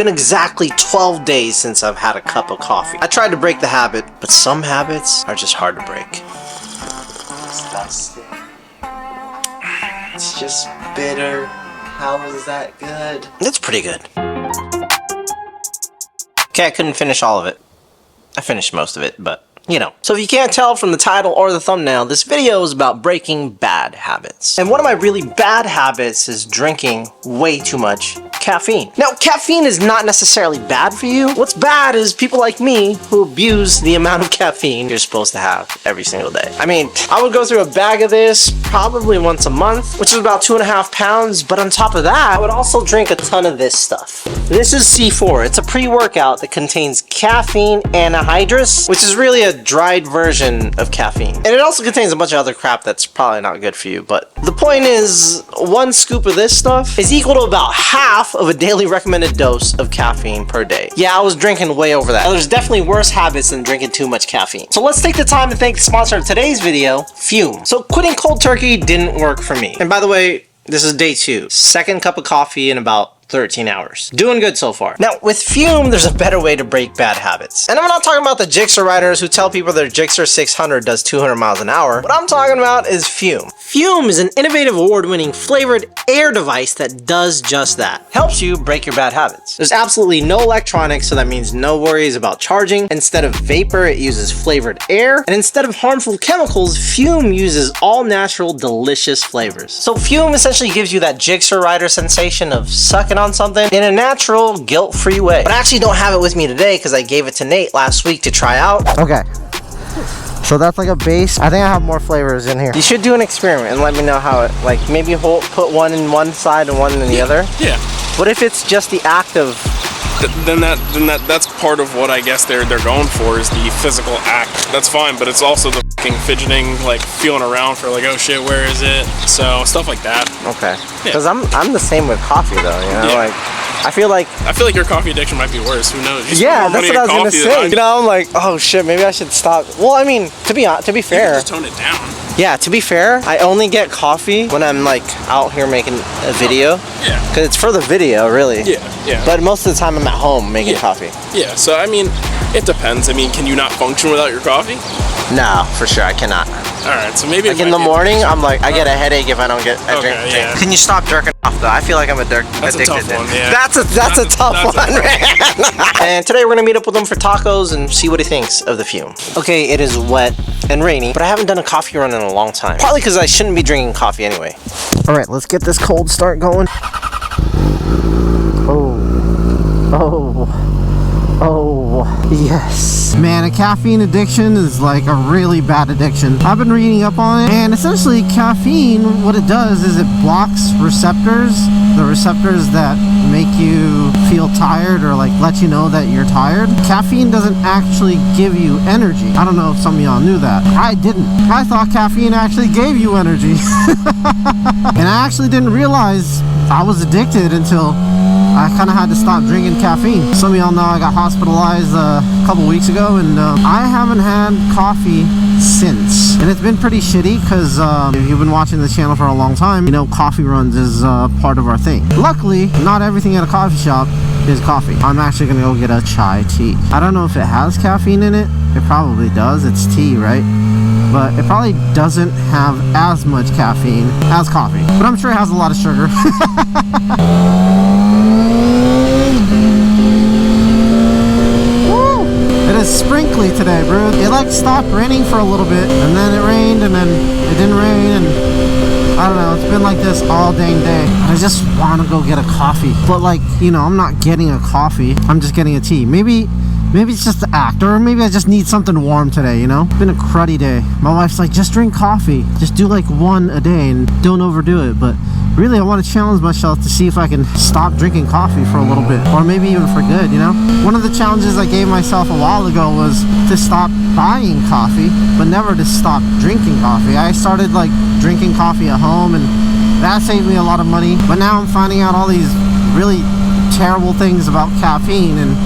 been exactly 12 days since I've had a cup of coffee. I tried to break the habit, but some habits are just hard to break. Disgusting. It's just bitter. How is that good? It's pretty good. Okay, I couldn't finish all of it. I finished most of it, but you know. So if you can't tell from the title or the thumbnail, this video is about breaking bad habits. And one of my really bad habits is drinking way too much caffeine. Now, caffeine is not necessarily bad for you. What's bad is people like me who abuse the amount of caffeine you're supposed to have every single day. I mean, I would go through a bag of this probably once a month, which is about 2.5 pounds. But on top of that, I would also drink a ton of this stuff. This is C4. It's a pre-workout that contains caffeine anhydrous, which is really a dried version of caffeine. And it also contains a bunch of other crap that's probably not good for you. But the point is, 1 scoop of this stuff is equal to about half of a daily recommended dose of caffeine per day. Yeah, I was drinking way over that. Now, there's definitely worse habits than drinking too much caffeine. So let's take the time to thank the sponsor of today's video, Fume. So quitting cold turkey didn't work for me. And by the way, this is day 2. Second cup of coffee in about 13 hours. Doing good so far. Now, with Fume, there's a better way to break bad habits. And I'm not talking about the Gixxer riders who tell people their Gixxer 600 does 200 miles an hour. What I'm talking about is Fume. Fume is an innovative award-winning flavored air device that does just that. Helps you break your bad habits. There's absolutely no electronics, so that means no worries about charging. Instead of vapor, it uses flavored air. And instead of harmful chemicals, Fume uses all natural, delicious flavors. So Fume essentially gives you that Gixxer rider sensation of sucking on something in a natural, guilt-free way. But I actually don't have it with me today because I gave it to Nate last week to try out. Okay. So that's like a base. I think I have more flavors in here. You should do an experiment and let me know how it, like maybe put one in one side and one in the other. Yeah. What if it's just the act of... Then that's part of what I guess they're going for is the physical act. That's fine, but it's also the fucking fidgeting, like feeling around for like, oh shit, where is it? So stuff like that. Okay. Because I'm the same with coffee though, you know, like I feel like your coffee addiction might be worse. Who knows? Yeah, that's what I was gonna say. You know, I'm like, oh shit, maybe I should stop. Well, I mean, to be fair, just tone it down. Yeah, to be fair, I only get coffee when I'm like out here making a video. Yeah. Because it's for the video, really. Yeah, yeah. But most of the time I'm at home making coffee. Yeah, so I mean, it depends. I mean, can you not function without your coffee? No, for sure, I cannot. Alright, so maybe like in the morning, I'm like, I get a headache if I don't get a drink. Yeah. Can you stop jerking off though? I feel like I'm addicted. That's a tough one, yeah. That's a tough one, man. And today we're gonna meet up with him for tacos and see what he thinks of the Fume. Okay, it is wet and rainy, but I haven't done a coffee run in a long time. Partly because I shouldn't be drinking coffee anyway. Alright, let's get this cold start going. Oh, yes. Man, a caffeine addiction is like a really bad addiction. I've been reading up on it, and essentially caffeine, what it does is it blocks receptors, the receptors that make you feel tired or like let you know that you're tired. Caffeine doesn't actually give you energy. I don't know if some of y'all knew that. I didn't. I thought caffeine actually gave you energy. And I actually didn't realize I was addicted until I kind of had to stop drinking caffeine. Some of y'all know I got hospitalized a couple weeks ago, and I haven't had coffee since. And it's been pretty shitty because if you've been watching the channel for a long time, you know coffee runs is part of our thing. Luckily, not everything at a coffee shop is coffee. I'm actually gonna go get a chai tea. I don't know if it has caffeine in it. It probably does. It's tea, right? But it probably doesn't have as much caffeine as coffee. But I'm sure it has a lot of sugar. Woo! It is sprinkly today, bro. It like stopped raining for a little bit, and then it rained, and then it didn't rain, and I don't know, it's been like this all dang day. I just want to go get a coffee. But like, you know, I'm not getting a coffee. I'm just getting a tea. Maybe it's just the act, or maybe I just need something warm today, you know? It's been a cruddy day. My wife's like, just drink coffee. Just do like 1 a day and don't overdo it. But really, I want to challenge myself to see if I can stop drinking coffee for a little bit, or maybe even for good, you know? One of the challenges I gave myself a while ago was to stop buying coffee, but never to stop drinking coffee. I started like drinking coffee at home, and that saved me a lot of money. But now I'm finding out all these really terrible things about caffeine, and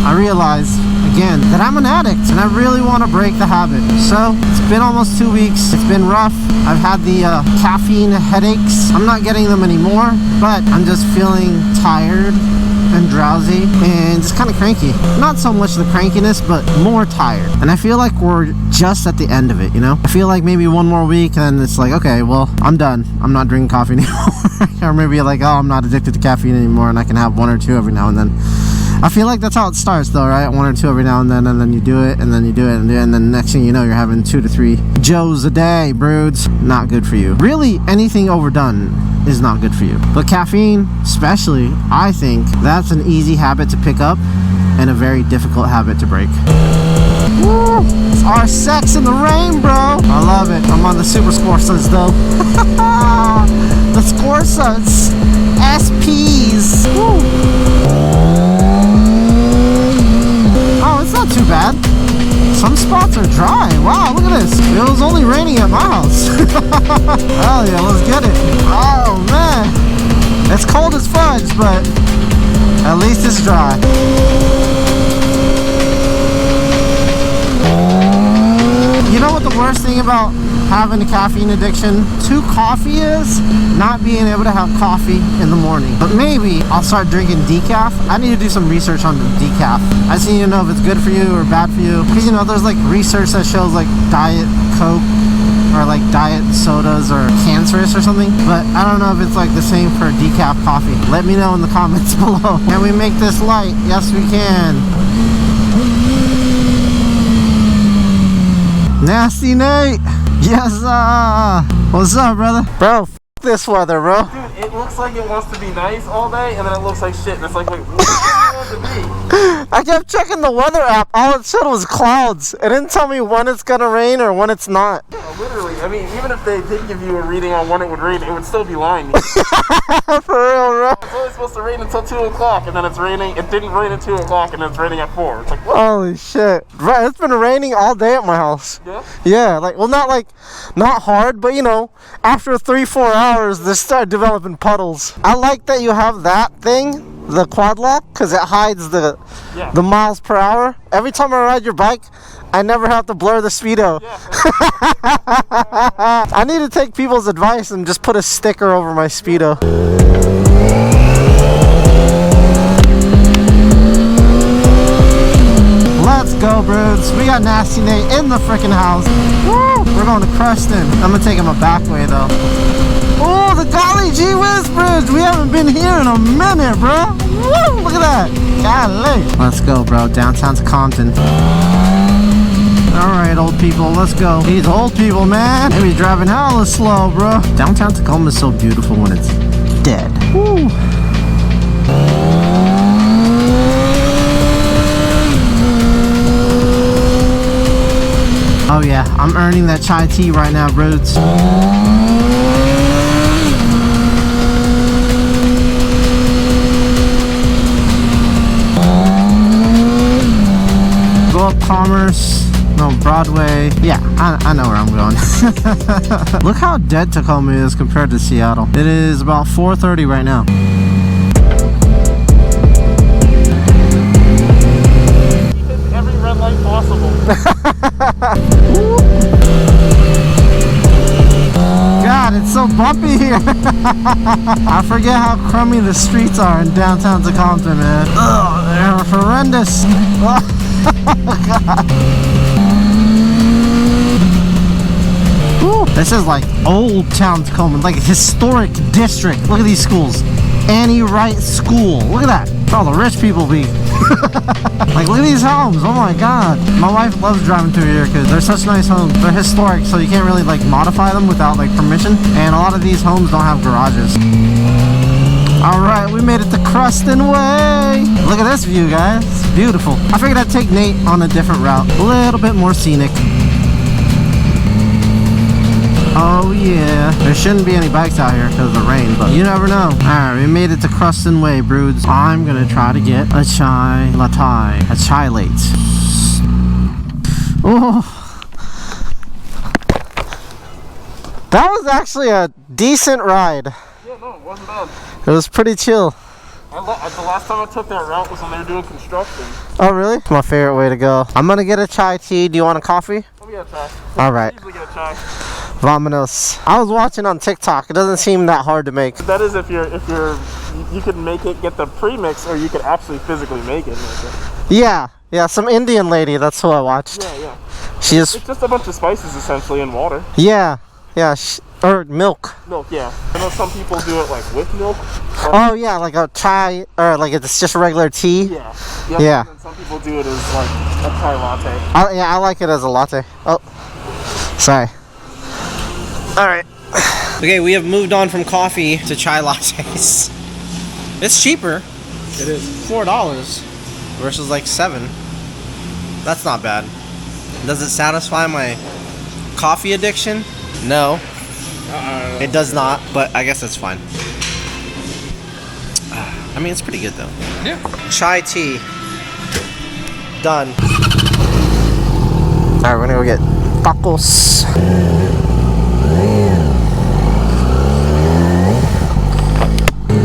I realize again that I'm an addict and I really want to break the habit. So it's been almost 2 weeks. It's been rough. I've had the caffeine headaches. I'm not getting them anymore, but I'm just feeling tired and drowsy and just kind of cranky. Not so much the crankiness, but more tired. And I feel like we're just at the end of it, you know? I feel like maybe one more week and it's like, okay, well, I'm done. I'm not drinking coffee anymore. Or maybe like, oh, I'm not addicted to caffeine anymore and I can have one or two every now and then. I feel like that's how it starts though, right? One or two every now and then you do it, and then you do it, and then next thing you know, you're having 2 to 3 Joes a day, broods. Not good for you. Really, anything overdone is not good for you. But caffeine, especially, I think that's an easy habit to pick up and a very difficult habit to break. Woo! It's our sex in the rain, bro. I love it. I'm on the Super Scorsas though. The Scorsas. SPs. Woo! Oh, it's not too bad. Some spots are dry. Wow, look at this. It was only raining at my house. Hell yeah, let's get it. Oh, man. It's cold as fudge, but at least it's dry. You know what the worst thing about having a caffeine addiction to coffee is? Not being able to have coffee in the morning. But maybe I'll start drinking decaf. I need to do some research on the decaf. I just need to know if it's good for you or bad for you. Because, you know, there's like research that shows like Diet Coke or like diet sodas are cancerous or something. But I don't know if it's like the same for decaf coffee. Let me know in the comments below. Can we make this light? Yes, we can. Nasty Nate! Yes, what's up, brother? Bro, f this weather, bro. Dude, it looks like it wants to be nice all day, and then it looks like shit, and it's like, wait, what does it want to be? I kept checking the weather app. All it said was clouds. It didn't tell me when it's gonna rain or when it's not. Yeah, literally. I mean, even if they did give you a reading on when it would rain, it would still be lying. For real, bro. It's only supposed to rain until 2 o'clock, and then it's raining. It didn't rain at 2 o'clock, and then it's raining at 4. It's like, what? Holy shit. Right, it's been raining all day at my house. Yeah? Yeah, like, well, not hard, but you know, after 3-4 hours, they start developing puddles. I like that you have that thing, the quad lock, because it hides the miles per hour. Every time I ride your bike, I never have to blur the speedo. Yeah. I need to take people's advice and just put a sticker over my speedo. Let's go, broods. We got Nasty Nate in the freaking house. Woo! We're going to Cruston. I'm gonna take him a back way though. Oh, the golly gee whiz, broods. We haven't been here in a minute, bro. Woo! Look at that. Golly. Let's go, bro. Downtown to Compton. Alright, old people, let's go. These old people, man. They be driving hella slow, bro. Downtown Tacoma is so beautiful when it's dead. Woo. Oh yeah, I'm earning that chai tea right now, broods. Go up Commerce. No, Broadway. Yeah, I know where I'm going. Look how dead Tacoma is compared to Seattle. It is about 4:30 right now. Every red light possible. God, it's so bumpy here. I forget how crummy the streets are in downtown Tacoma, man. Ugh, they're horrendous. Oh, God. Ooh, this is like old town Tacoma, like a historic district. Look at these schools. Annie Wright School. Look at that. Where all the rich people be. Like, look at these homes. Oh my God. My wife loves driving through here because they're such nice homes. They're historic, so you can't really like modify them without like permission. And a lot of these homes don't have garages. Alright, we made it to Cruston Way. Look at this view, guys. It's beautiful. I figured I'd take Nate on a different route. A little bit more scenic. Oh yeah. There shouldn't be any bikes out here because of the rain, but you never know. Alright, we made it to Cruston Way, broods. I'm gonna try to get a chai latte. A chai late. Oh. That was actually a decent ride. Yeah, no, it wasn't bad. It was pretty chill. The last time I took that route was when they were doing construction. Oh really? It's my favorite way to go. I'm gonna get a chai tea. Do you want a coffee? Let me get a chai. Alright. Usually get a chai. Vamonos. I was watching on TikTok. It doesn't seem that hard to make. That is if you're you could make it, get the premix, or you could actually physically make it. Yeah, some Indian lady, that's who I watched. Yeah. It's just a bunch of spices essentially in water. Yeah, or milk. Milk, yeah. I know some people do it like with milk. Oh yeah, like a chai, or like it's just a regular tea. Yeah. And some people do it as like a chai latte. I like it as a latte. Oh, sorry. All right. Okay, we have moved on from coffee to chai lattes. It's cheaper. It is $4 versus like $7. That's not bad. Does it satisfy my coffee addiction? No. It does not, but I guess it's fine. I mean, it's pretty good though. Yeah. Chai tea. Done. Alright, we're gonna go get tacos.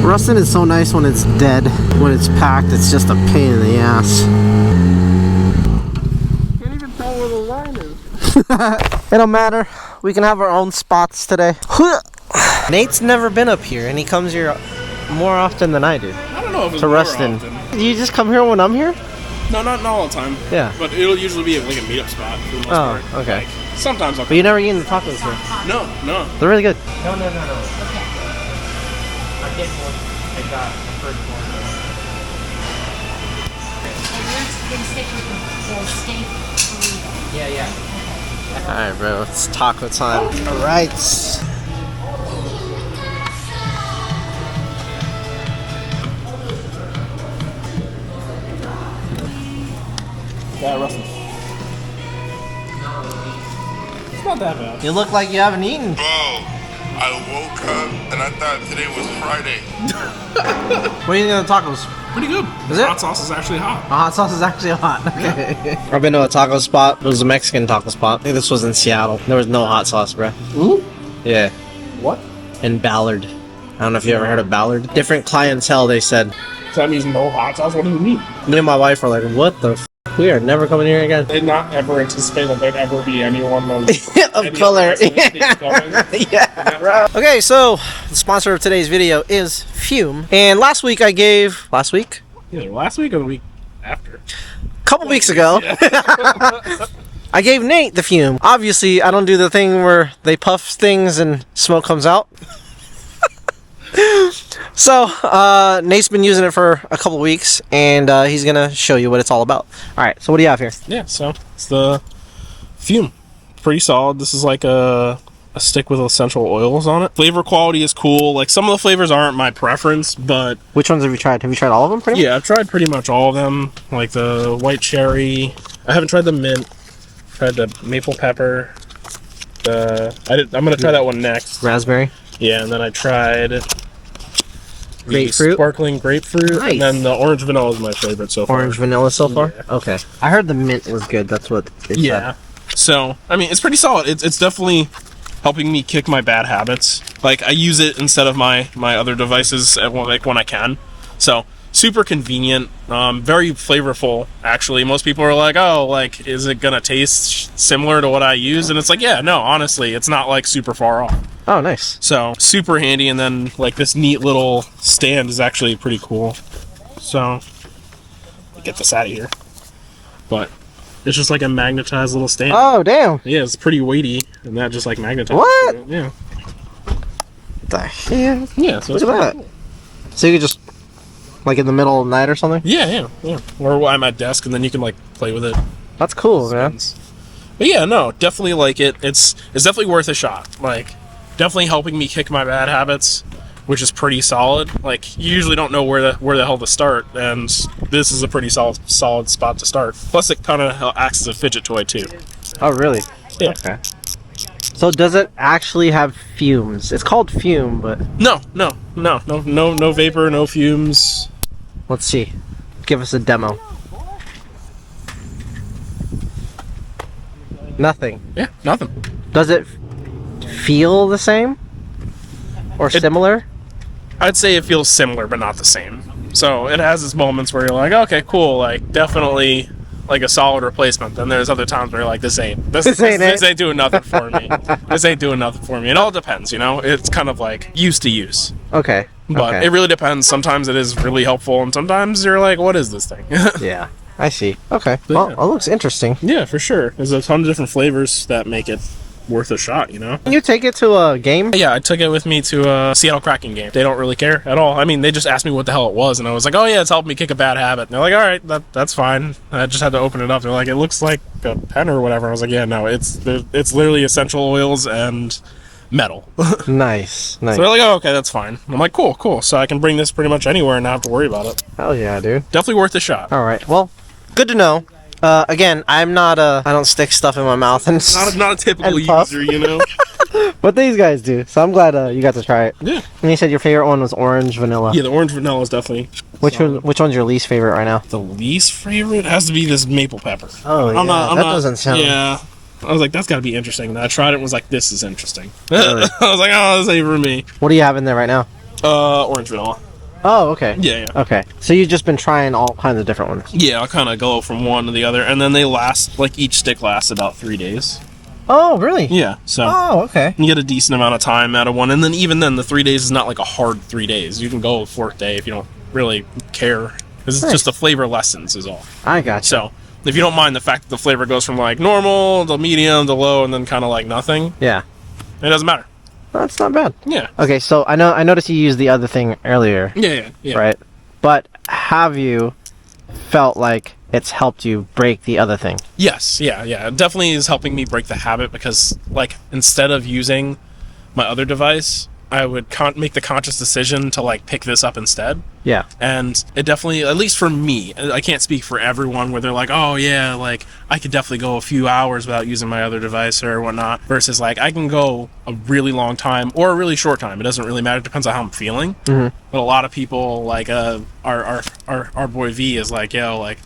Rustin is so nice when it's dead. When it's packed, it's just a pain in the ass. Can't even tell where the line is. It don't matter. We can have our own spots today. Nate's never been up here, and he comes here more often than I do. I don't know if it's to more Rustin. often. Do you just come here when I'm here? No, not all the time. Yeah. But it'll usually be like a meetup spot for the most part. Okay. Like, sometimes I'll But you never eaten the tacos here. No. They're really good. No. Okay. I get one. I got the first one. So yours can stick with the steak burrito. Yeah. Alright, bro. It's taco time. Alright. Yeah, Rustin. It's not that bad. You look like you haven't eaten. Bro, I woke up and I thought today was Friday. What do you think of the tacos? Pretty good. Is it? Hot sauce is actually hot. The hot sauce is actually hot. Okay. I've been to a taco spot. It was a Mexican taco spot. I think this was in Seattle. There was no hot sauce, bro. Ooh? Yeah. What? In Ballard. I don't know if you ever heard of Ballard. Different clientele, they said. So that means no hot sauce? What do you mean? Me and my wife were like, what the f***? We are never coming here again. Did not ever anticipate that there'd ever be anyone of color. Yeah, bro. Okay, so the sponsor of today's video is Fume. And last week I gave... Last week? Either last week or the week after. Couple weeks ago. I gave Nate the Fume. Obviously, I don't do the thing where they puff things and smoke comes out. So, Nate's been using it for a couple weeks, and he's gonna show you what it's all about. Alright, so what do you have here? Yeah, so it's the Fume. Pretty solid. This is like a stick with essential oils on it. Flavor quality is cool. Like, some of the flavors aren't my preference, but... Which ones have you tried? Have you tried all of them, pretty much? Yeah, I've tried pretty much all of them. Like the white cherry. I haven't tried the mint. Tried the maple pepper. I'm gonna try that one next. Raspberry? Yeah, and then I tried... Grapefruit? Sparkling grapefruit. Nice. And then the orange vanilla is my favorite so far. Orange vanilla so far? Yeah. Okay. I heard the mint was good. That's what it Yeah. So, I mean, it's pretty solid. It's definitely helping me kick my bad habits. Like, I use it instead of my other devices like when I can. So, super convenient. Very flavorful, actually. Most people are like, oh, like, is it gonna taste similar to what I use? And it's like, yeah, no, honestly, it's not like super far off. Oh, nice. So, super handy, and then, like, this neat little stand is actually pretty cool. So, get this out of here. But, it's just like a magnetized little stand. Oh, damn. Yeah, it's pretty weighty, and that just, like, magnetizes. What? It. Yeah. What the hell? Yeah, so Look it's at that. So you could just, like, in the middle of the night or something? Yeah. Or I'm at desk, and then you can, like, play with it. That's cool, man. But yeah, no, definitely like it. It's definitely worth a shot. Like, definitely helping me kick my bad habits, which is pretty solid. Like, you usually don't know where the hell to start, and this is a pretty solid spot to start. Plus, it kind of acts as a fidget toy too. Oh, really? Yeah. Okay. So does it actually have fumes? It's called Fume, but... No vapor, no fumes. Let's see. Give us a demo. Nothing. Yeah, nothing. Does it feel the same? Or similar? I'd say it feels similar, but not the same. So it has its moments where you're like, okay, cool, like definitely like a solid replacement. Then there's other times where you're like, this ain't doing nothing for me. This ain't doing nothing for me. It all depends, you know. It's kind of like used to use. Okay. But Okay. it really depends. Sometimes it is really helpful, and sometimes you're like, what is this thing? Yeah, I see. Okay. But Well, yeah. it looks interesting. Yeah, for sure. There's a ton of different flavors that make it worth a shot, you know? Can you take it to a game? Yeah, I took it with me to a Seattle Kraken game. They don't really care at all. I mean, they just asked me what the hell it was, and I was like, oh yeah, it's helping me kick a bad habit. And they're like, all right, that's fine. I just had to open it up. They're like, it looks like a pen or whatever. I was like, yeah, no, it's literally essential oils and metal. Nice. Nice. So they're like, oh, okay, that's fine. I'm like, cool. So I can bring this pretty much anywhere and not have to worry about it. Hell yeah, dude. Definitely worth a shot. All right. Well, good to know. Again, I'm not I don't stick stuff in my mouth and Not a typical And puff. user, you know? but these guys do. So I'm glad you got to try it. Yeah. And you said your favorite one was orange vanilla. Yeah, the orange vanilla is definitely... Which one's your least favorite right now? The least favorite has to be this maple pepper. Oh, yeah. That doesn't sound... Yeah. I was like, that's got to be interesting. And I tried it and was like, this is interesting. Really? I was like, oh, this ain't for me. What do you have in there right now? Orange vanilla. Oh, okay. Yeah. Okay. So you've just been trying all kinds of different ones. Yeah, I'll kind of go from one to the other. And then they last, like, each stick lasts about 3 days. Oh, really? Yeah, so... Oh, okay. You get a decent amount of time out of one. And then even then, the 3 days is not like a hard 3 days. You can go a fourth day if you don't really care. Because it's Nice. just the flavor lessens is all. I got you. So, if you don't mind the fact that the flavor goes from like normal to medium to low and then kind of like nothing, Yeah. it doesn't matter. That's not bad. Yeah. Okay, so I noticed you used the other thing earlier, Yeah. right? But have you felt like it's helped you break the other thing? Yes, yeah. It definitely is helping me break the habit because, like, instead of using my other device, I would make the conscious decision to, like, pick this up instead. Yeah. And it definitely, at least for me, I can't speak for everyone where they're like, oh yeah, like I could definitely go a few hours without using my other device or whatnot, versus like I can go a really long time or a really short time. It doesn't really matter. It depends on how I'm feeling. Mm-hmm. But a lot of people, like our boy V is like, yo, like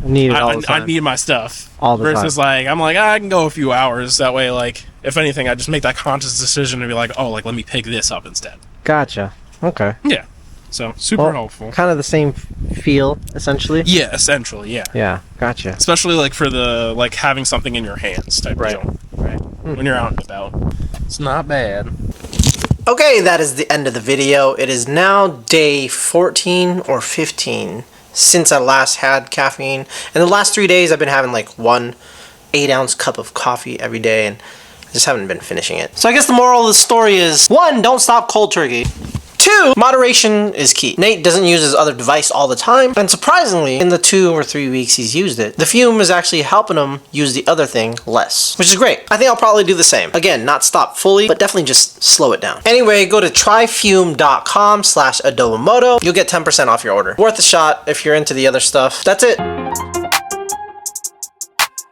Need it all the I time. need my stuff. All the versus like I'm like, I can go a few hours. That way, like if anything, I just make that conscious decision to be like, oh, like let me pick this up instead. Gotcha. Okay. Yeah. So super Well, helpful. Kind of the same feel, essentially. Yeah, essentially, yeah. Yeah. Gotcha. Especially like for the like having something in your hands type Right. of deal. Right. When you're out and about. It's not bad. Okay, that is the end of the video. It is now day 14 or 15 since I last had caffeine. And the last 3 days I've been having like 1 8-ounce cup of coffee every day and I just haven't been finishing it. So I guess the moral of the story is 1, don't stop cold turkey. 2, moderation is key. Nate doesn't use his other device all the time, and surprisingly, in the 2 or 3 weeks he's used it, the Fume is actually helping him use the other thing less, which is great. I think I'll probably do the same. Again, not stop fully, but definitely just slow it down. Anyway, go to tryfume.com/Adobo Moto. You'll get 10% off your order. Worth a shot if you're into the other stuff. That's it.